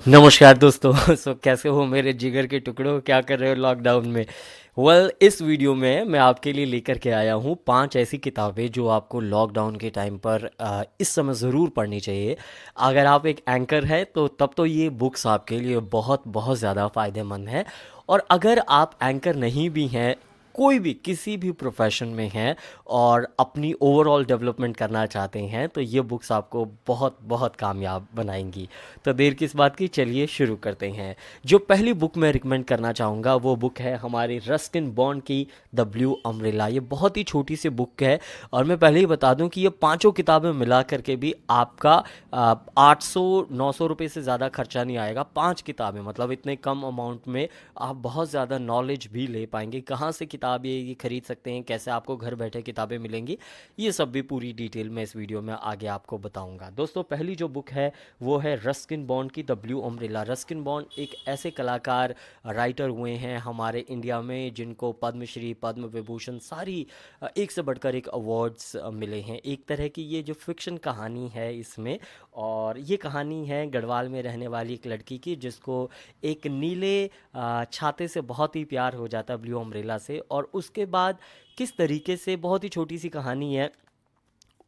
नमस्कार दोस्तों। कैसे हो मेरे जिगर के टुकड़ों, क्या कर रहे हो लॉकडाउन में? इस वीडियो में मैं आपके लिए लेकर के आया हूँ 5 ऐसी किताबें जो आपको लॉकडाउन के टाइम पर इस समय ज़रूर पढ़नी चाहिए। अगर आप एक एंकर है तो तब तो ये बुक्स आपके लिए बहुत बहुत ज़्यादा फ़ायदेमंद है। और अगर आप एंकर नहीं भी हैं, कोई भी किसी भी प्रोफेशन में हैं और अपनी ओवरऑल डेवलपमेंट करना चाहते हैं, तो ये बुक्स आपको बहुत बहुत कामयाब बनाएंगी। तो देर किस बात की, चलिए शुरू करते हैं। जो पहली बुक मैं रिकमेंड करना चाहूँगा वो बुक है हमारी रस्किन बॉन्ड की द ब्लू अम्ब्रेला। ये बहुत ही छोटी सी बुक है और मैं पहले ही बता दूं कि ये पांचों किताबें मिला करके भी आपका 800-900 रुपये से ज़्यादा खर्चा नहीं आएगा। 5 किताबें मतलब इतने कम अमाउंट में आप बहुत ज़्यादा नॉलेज भी ले पाएंगे। कहाँ से किताब ये खरीद सकते हैं, कैसे आपको घर बैठे किताबें मिलेंगी, ये सब भी पूरी डिटेल में इस वीडियो में आगे आपको बताऊंगा। दोस्तों, पहली जो बुक है वो है रस्किन बॉन्ड की the blue umbrella. Ruskin bond एक ऐसे कलाकार राइटर हुए हैं हमारे इंडिया में जिनको पद्मश्री, पद्म विभूषण, सारी एक से बढ़कर एक अवार्ड्स मिले हैं। एक तरह की ये जो फिक्शन कहानी है इसमें, और ये कहानी है गढ़वाल में रहने वाली एक लड़की की जिसको एक नीले छाते से बहुत ही प्यार हो जाता है, ब्लू अम्ब्रेला से। और उसके बाद किस तरीके से, बहुत ही छोटी सी कहानी है,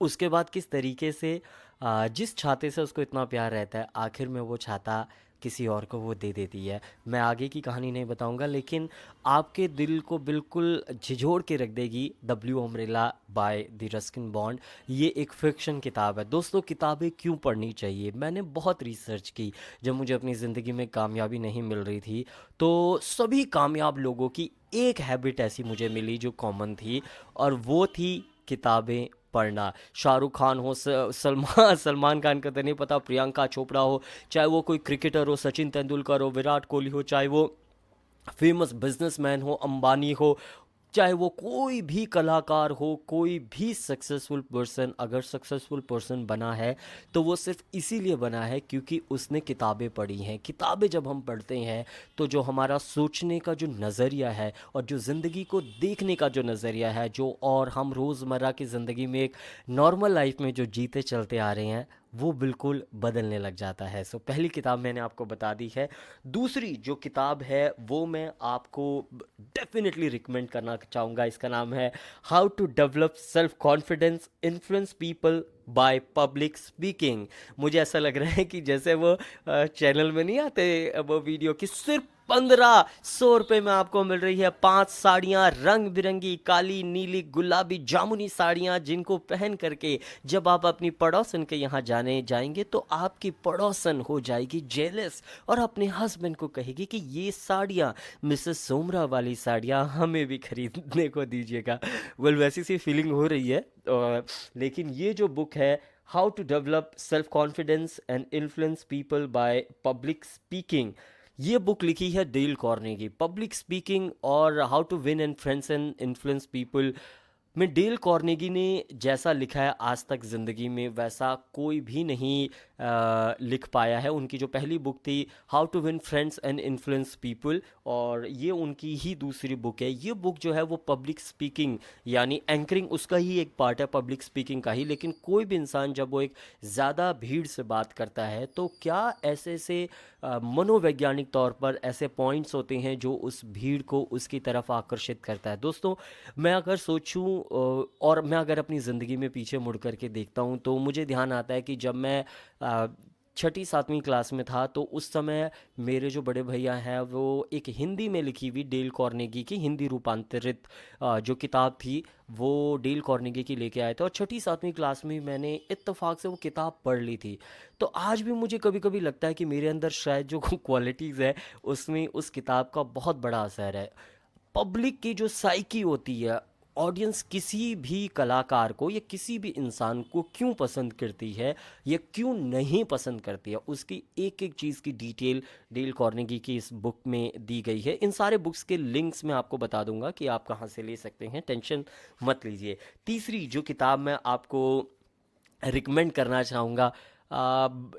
उसके बाद किस तरीके से जिस छाते से उसको इतना प्यार रहता है, आखिर में वो छाता किसी और को वो दे देती है। मैं आगे की कहानी नहीं बताऊंगा, लेकिन आपके दिल को बिल्कुल झिझोड़ के रख देगी the blue umbrella by the Ruskin bond. ये एक फिक्शन किताब है। दोस्तों, किताबें क्यों पढ़नी चाहिए? मैंने बहुत रिसर्च की जब मुझे अपनी ज़िंदगी में कामयाबी नहीं मिल रही थी। तो सभी कामयाब लोगों की एक हैबिट ऐसी मुझे मिली जो कॉमन थी, और वो थी किताबें पढ़ना। शाहरुख खान हो, सलमान सलमान खान का तो नहीं पता, प्रियंका चोपड़ा हो, चाहे वो कोई क्रिकेटर हो, सचिन तेंदुलकर हो, विराट कोहली हो, चाहे वो फेमस बिजनेसमैन हो, अंबानी हो, चाहे वो कोई भी कलाकार हो, कोई भी सक्सेसफुल पर्सन अगर सक्सेसफुल पर्सन बना है तो वो सिर्फ इसीलिए बना है क्योंकि उसने किताबें पढ़ी हैं। किताबें जब हम पढ़ते हैं तो जो हमारा सोचने का जो नज़रिया है और जो ज़िंदगी को देखने का जो नज़रिया है, जो और हम रोज़मर्रा की ज़िंदगी में एक नॉर्मल लाइफ में जो जीते चलते आ रहे हैं, वो बिल्कुल बदलने लग जाता है। सो पहली किताब मैंने आपको बता दी है। दूसरी जो किताब है वो मैं आपको डेफिनेटली रिकमेंड करना चाहूँगा। इसका नाम है how to develop self confidence influence people by public speaking. मुझे ऐसा लग रहा है कि जैसे वो चैनल में नहीं आते वो वीडियो कि सिर्फ 1500 रुपये में आपको मिल रही है 5 साड़ियाँ, रंग बिरंगी काली, नीली, गुलाबी, जामुनी साड़ियाँ, जिनको पहन करके जब आप अपनी पड़ोसन के यहाँ जाने जाएंगे तो आपकी पड़ोसन हो जाएगी जेलस और अपने हस्बैंड को कहेगी कि ये साड़ियाँ, मिसेस सोमरा वाली साड़ियाँ हमें भी खरीदने को दीजिएगा। वैसी सी फीलिंग हो रही है। लेकिन ये जो बुक है how to develop self confidence and influence people by public speaking, ये बुक लिखी है डेल कार्नेगी। पब्लिक स्पीकिंग और how to win and friends and influence people में डेल कार्नेगी ने जैसा लिखा है आज तक ज़िंदगी में वैसा कोई भी नहीं लिख पाया है। उनकी जो पहली बुक थी how to win friends and influence people, और ये उनकी ही दूसरी बुक है। ये बुक जो है वो पब्लिक स्पीकिंग यानी एंकरिंग उसका ही एक पार्ट है, पब्लिक स्पीकिंग का ही। लेकिन कोई भी इंसान जब वो एक ज़्यादा भीड़ से बात करता है तो क्या ऐसे ऐसे मनोवैज्ञानिक तौर पर ऐसे पॉइंट्स होते हैं जो उस भीड़ को उसकी तरफ आकर्षित करता है। दोस्तों, मैं अगर सोचूं और मैं अगर अपनी ज़िंदगी में पीछे मुड़ करके देखता हूं तो मुझे ध्यान आता है कि जब मैं छठी सातवीं क्लास में था तो उस समय मेरे जो बड़े भैया हैं वो एक हिंदी में लिखी हुई डेल कार्नेगी की हिंदी रूपांतरित जो किताब थी वो डेल कार्नेगी की लेके आए थे, और छठी सातवीं क्लास में मैंने इत्तेफाक से वो किताब पढ़ ली थी। तो आज भी मुझे कभी कभी लगता है कि मेरे अंदर शायद जो क्वालिटीज़ है उसमें उस किताब का बहुत बड़ा असर है। पब्लिक की जो साइकी होती है, ऑडियंस किसी भी कलाकार को या किसी भी इंसान को क्यों पसंद करती है या क्यों नहीं पसंद करती है, उसकी एक एक चीज़ की डिटेल डेल कार्नेगी की इस बुक में दी गई है। इन सारे बुक्स के लिंक्स मैं आपको बता दूंगा कि आप कहाँ से ले सकते हैं, टेंशन मत लीजिए। तीसरी जो किताब मैं आपको रिकमेंड करना चाहूँगा,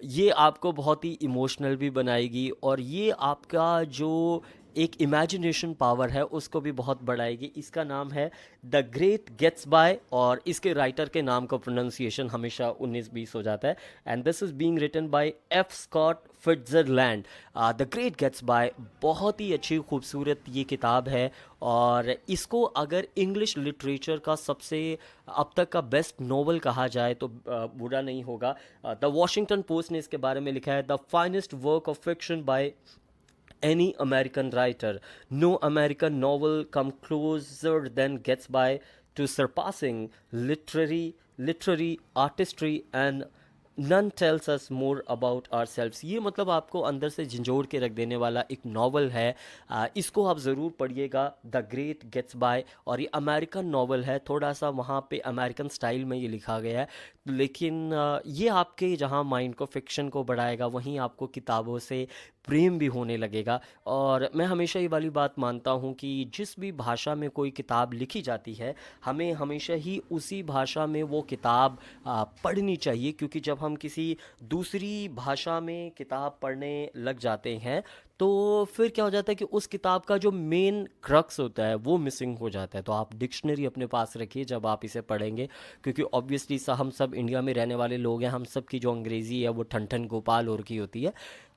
ये आपको बहुत ही इमोशनल भी बनाएगी और ये आपका जो एक इमेजिनेशन पावर है उसको भी बहुत बढ़ाएगी। इसका नाम है द ग्रेट गेट्स बाय, और इसके राइटर के नाम का प्रोनाउंसिएशन हमेशा 19-20 हो जाता है। And this is being written by F Scott Fitzgerald. The great Gatsby बाय बहुत ही अच्छी खूबसूरत ये किताब है, और इसको अगर इंग्लिश लिटरेचर का सबसे अब तक का बेस्ट नोवेल कहा जाए तो बुरा नहीं होगा। द वॉशिंगटन पोस्ट ने इसके बारे में लिखा है, the finest work of fiction by any American writer. No American novel come closer than gets by to surpassing literary artistry, and none tells us more about ourselves. ये मतलब आपको अंदर से झंझोड़ के रख देने वाला एक नावल है। इसको आप ज़रूर पढ़िएगा, द ग्रेट गेट्स बाय। और ये अमेरिकन नावल है, थोड़ा सा वहाँ पे अमेरिकन स्टाइल में ये लिखा गया है, लेकिन ये आपके जहाँ माइंड को, फिक्शन को बढ़ाएगा, वहीं आपको किताबों से प्रेम भी होने लगेगा। और मैं हमेशा ये वाली बात मानता हूँ कि जिस भी भाषा में कोई किताब लिखी जाती है, हमें हमेशा ही उसी भाषा में वो किताब पढ़नी चाहिए, क्योंकि जब हम किसी दूसरी भाषा में किताब पढ़ने लग जाते हैं तो फिर क्या हो जाता है कि उस किताब का जो मेन क्रक्स होता है वो मिसिंग हो जाता है। तो आप डिक्शनरी अपने पास रखिए जब आप इसे पढ़ेंगे, क्योंकि ऑब्वियसली हम सब इंडिया में रहने वाले लोग हैं, हम सब की जो अंग्रेज़ी है वो ठन ठन गोपाल और की होती है।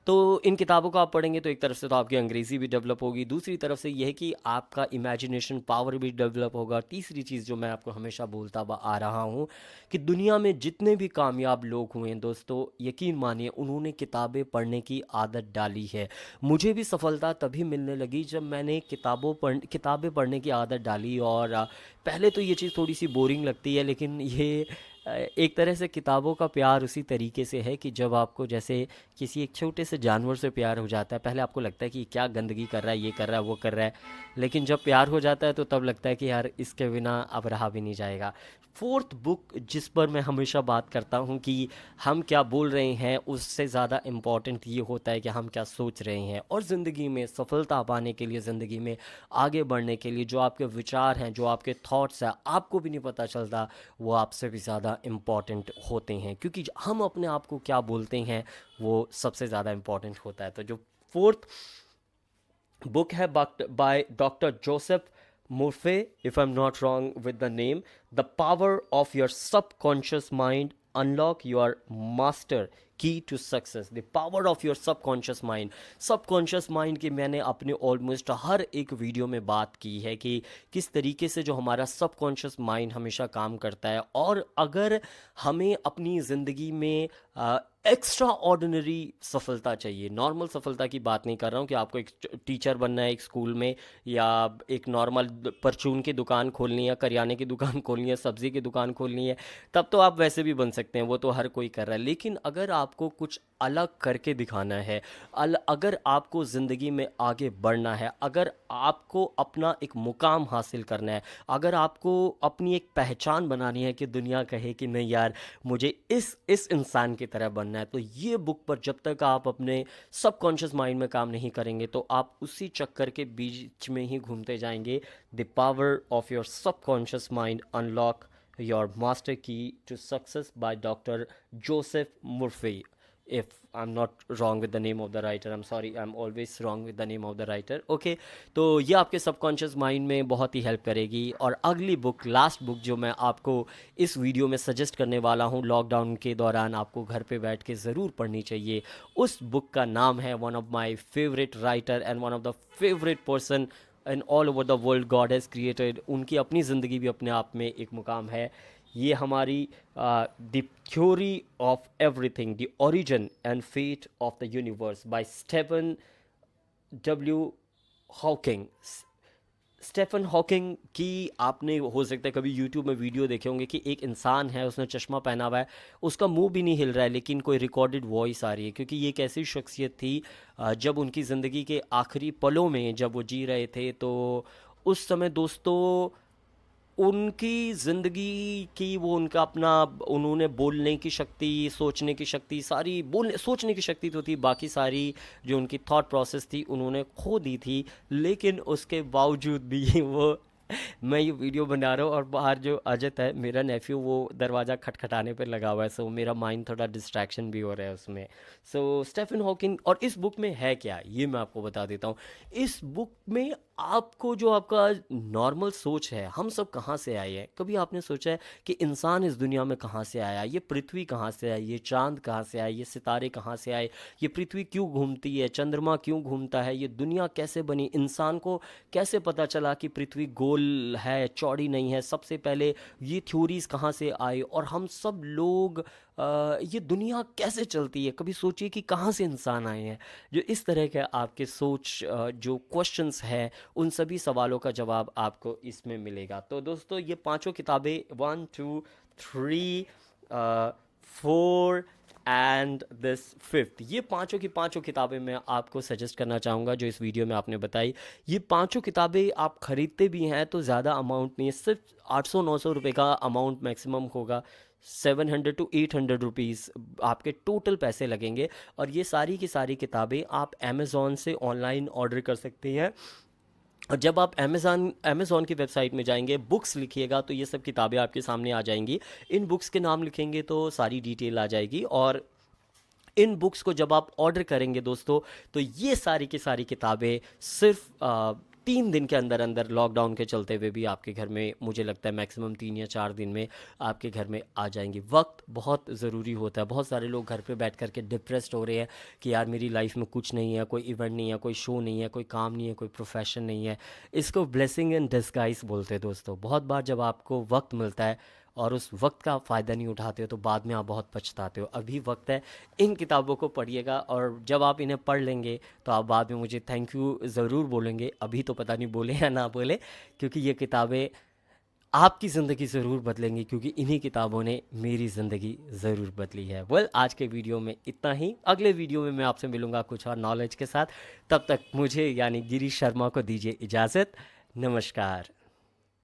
तो इन किताबों को आप पढ़ेंगे तो एक तरफ से तो आपकी अंग्रेज़ी भी डेवलप होगी, दूसरी तरफ से यह है कि आपका इमेजिनेशन पावर भी डेवलप होगा। तीसरी चीज़ जो मैं आपको हमेशा बोलता आ रहा हूँ कि दुनिया में जितने भी कामयाब लोग हुए हैं दोस्तों, यकीन मानिए उन्होंने किताबें पढ़ने की आदत डाली है। मुझे भी सफलता तभी मिलने लगी जब मैंने किताबें पढ़ने की आदत डाली। और पहले तो ये चीज़ थोड़ी सी बोरिंग लगती है, लेकिन ये एक तरह से किताबों का प्यार उसी तरीके से है कि जब आपको जैसे किसी एक छोटे से जानवर से प्यार हो जाता है, पहले आपको लगता है कि क्या गंदगी कर रहा है, ये कर रहा है, वो कर रहा है, लेकिन जब प्यार हो जाता है तो तब लगता है कि यार इसके बिना अब रहा भी नहीं जाएगा। फोर्थ बुक जिस पर मैं हमेशा बात करता हूँ कि हम क्या बोल रहे हैं उससे ज़्यादा इम्पॉर्टेंट ये होता है कि हम क्या सोच रहे हैं। और ज़िंदगी में सफलता पाने के लिए, ज़िंदगी में आगे बढ़ने के लिए, जो आपके विचार हैं, जो आपके थॉट्स हैं, आपको भी नहीं पता चलता, वो आपसे भी ज़्यादा इम्पॉर्टेंट होते हैं, क्योंकि हम अपने आप को क्या बोलते हैं वो सबसे ज़्यादा इम्पॉर्टेंट होता है। तो जो फोर्थ book है by Dr. Joseph Murphy, if I'm not wrong with the name, The Power of Your Subconscious Mind, Unlock Your Master Key to Success. The Power of Your Subconscious Mind. Subconscious Mind की मैंने अपने almost हर एक video में बात की है कि किस तरीके से जो हमारा सबकॉन्शियस माइंड हमेशा काम करता है, और अगर हमें अपनी ज़िंदगी में एक्स्ट्रा ऑर्डिनरी सफलता चाहिए, नॉर्मल सफलता की बात नहीं कर रहा हूँ कि आपको एक टीचर बनना है एक स्कूल में, या एक नॉर्मल परचून की दुकान खोलनी है, करियाने की दुकान खोलनी है, सब्ज़ी की दुकान खोलनी है, तब तो आप वैसे भी बन सकते हैं, वो तो हर कोई कर रहा है। लेकिन अगर आपको कुछ अलग करके दिखाना है, अगर आपको ज़िंदगी में आगे बढ़ना है, अगर आपको अपना एक मुकाम हासिल करना है, अगर आपको अपनी एक पहचान बनानी है कि दुनिया कहे कि नहीं यार मुझे इस इंसान की तरह बनना है, तो ये बुक पर जब तक आप अपने सबकॉन्शियस माइंड में काम नहीं करेंगे तो आप उसी चक्कर के बीच में ही घूमते जाएंगे। The power of your subconscious mind, unlock your master key to success by doctor Joseph Murphy. If I'm not wrong with the name of the writer, I'm sorry, I'm always wrong with the name of the writer. Okay, तो ये आपके subconscious mind में बहुत ही help करेगी। और अगली book, last book जो मैं आपको इस वीडियो में सजेस्ट करने वाला हूँ, लॉकडाउन के दौरान आपको घर पे बैठ के ज़रूर पढ़नी चाहिए, उस बुक का नाम है one of my favourite writer and one of the favourite person in all over the world God has created. उनकी अपनी ज़िंदगी भी अपने आप में एक मुकाम है। ये हमारी the theory of everything, the origin and fate of the universe by Stephen W Hawking. Stephen Hawking की आपने हो सकता है कभी यूट्यूब में वीडियो देखे होंगे कि एक इंसान है, उसने चश्मा पहना हुआ है, उसका मुंह भी नहीं हिल रहा है, लेकिन कोई रिकॉर्डेड वॉइस आ रही है, क्योंकि ये एक ऐसी शख्सियत थी जब उनकी ज़िंदगी के आखिरी पलों में जब वो जी रहे थे, तो उस समय दोस्तों उनकी ज़िंदगी की वो उनका अपना, उन्होंने बोलने की शक्ति, सोचने की शक्ति, सारी सोचने की शक्ति तो थी, बाकी सारी जो उनकी थॉट प्रोसेस थी उन्होंने खो दी थी, लेकिन उसके बावजूद भी वो मैं ये वीडियो बना रहा हूँ और बाहर जो अजत है मेरा नेफ्यू वो दरवाज़ा खटखटाने पे लगा हुआ है, सो मेरा माइंड थोड़ा डिस्ट्रैक्शन भी हो रहा है उसमें। सो स्टीफन हॉकिंग, और इस बुक में है क्या ये मैं आपको बता देता हूँ। इस बुक में आपको जो आपका नॉर्मल सोच है, हम सब कहाँ से आए हैं, कभी आपने सोचा है कि इंसान इस दुनिया में कहाँ से आया, ये पृथ्वी कहाँ से आई, ये चांद कहाँ से आए, ये सितारे कहाँ से आए, ये पृथ्वी क्यों घूमती है, चंद्रमा क्यों घूमता है, ये दुनिया कैसे बनी, इंसान को कैसे पता चला कि पृथ्वी गोल है चौड़ी नहीं है, सबसे पहले ये थ्योरीज कहाँ से आई, और हम सब लोग ये दुनिया कैसे चलती है, कभी सोचिए कि कहाँ से इंसान आए हैं। जो इस तरह के आपके सोच जो क्वेश्चंस है, उन सभी सवालों का जवाब आपको इसमें मिलेगा। तो दोस्तों ये पांचों किताबें, 1 2 3 4 एंड दिस फिफ्थ, ये पांचों की पांचों किताबें मैं आपको सजेस्ट करना चाहूँगा जो इस वीडियो में आपने बताई। ये पांचों किताबें आप खरीदते भी हैं तो ज़्यादा अमाउंट नहीं है, सिर्फ 800-900 रुपये का अमाउंट मैक्सिमम होगा। 700 to 800 रुपीज़ आपके टोटल पैसे लगेंगे। और ये सारी की सारी किताबें आप अमेज़ॉन से ऑनलाइन ऑर्डर कर सकते हैं। और जब आप अमेज़ॉन की वेबसाइट में जाएंगे, बुक्स लिखिएगा तो ये सब किताबें आपके सामने आ जाएंगी। इन बुक्स के नाम लिखेंगे तो सारी डिटेल आ जाएगी। और इन बुक्स को जब आप ऑर्डर करेंगे दोस्तों, तो ये सारी की सारी किताबें सिर्फ 3 दिन के अंदर अंदर, लॉकडाउन के चलते हुए भी आपके घर में, मुझे लगता है मैक्सिमम 3 या 4 दिन में आपके घर में आ जाएंगी। वक्त बहुत ज़रूरी होता है। बहुत सारे लोग घर पे बैठ करके डिप्रेस्ड हो रहे हैं कि यार मेरी लाइफ में कुछ नहीं है, कोई इवेंट नहीं है, कोई शो नहीं है, कोई काम नहीं है, कोई प्रोफेशन नहीं है। इसको ब्लेसिंग इन डिस्गाइज बोलते हैं दोस्तों। बहुत बार जब आपको वक्त मिलता है और उस वक्त का आप फ़ायदा नहीं उठाते हो तो बाद में आप बहुत पछताते हो। अभी वक्त है, इन किताबों को पढ़िएगा, और जब आप इन्हें पढ़ लेंगे तो आप बाद में मुझे थैंक यू ज़रूर बोलेंगे। अभी तो पता नहीं बोले या ना बोले, क्योंकि ये किताबें आपकी ज़िंदगी ज़रूर बदलेंगी, क्योंकि इन्हीं किताबों ने मेरी ज़िंदगी ज़रूर बदली है। आज के वीडियो में इतना ही। अगले वीडियो में मैं आपसे मिलूँगा कुछ और नॉलेज के साथ। तब तक मुझे यानी गिरीश शर्मा को दीजिए इजाज़त। नमस्कार।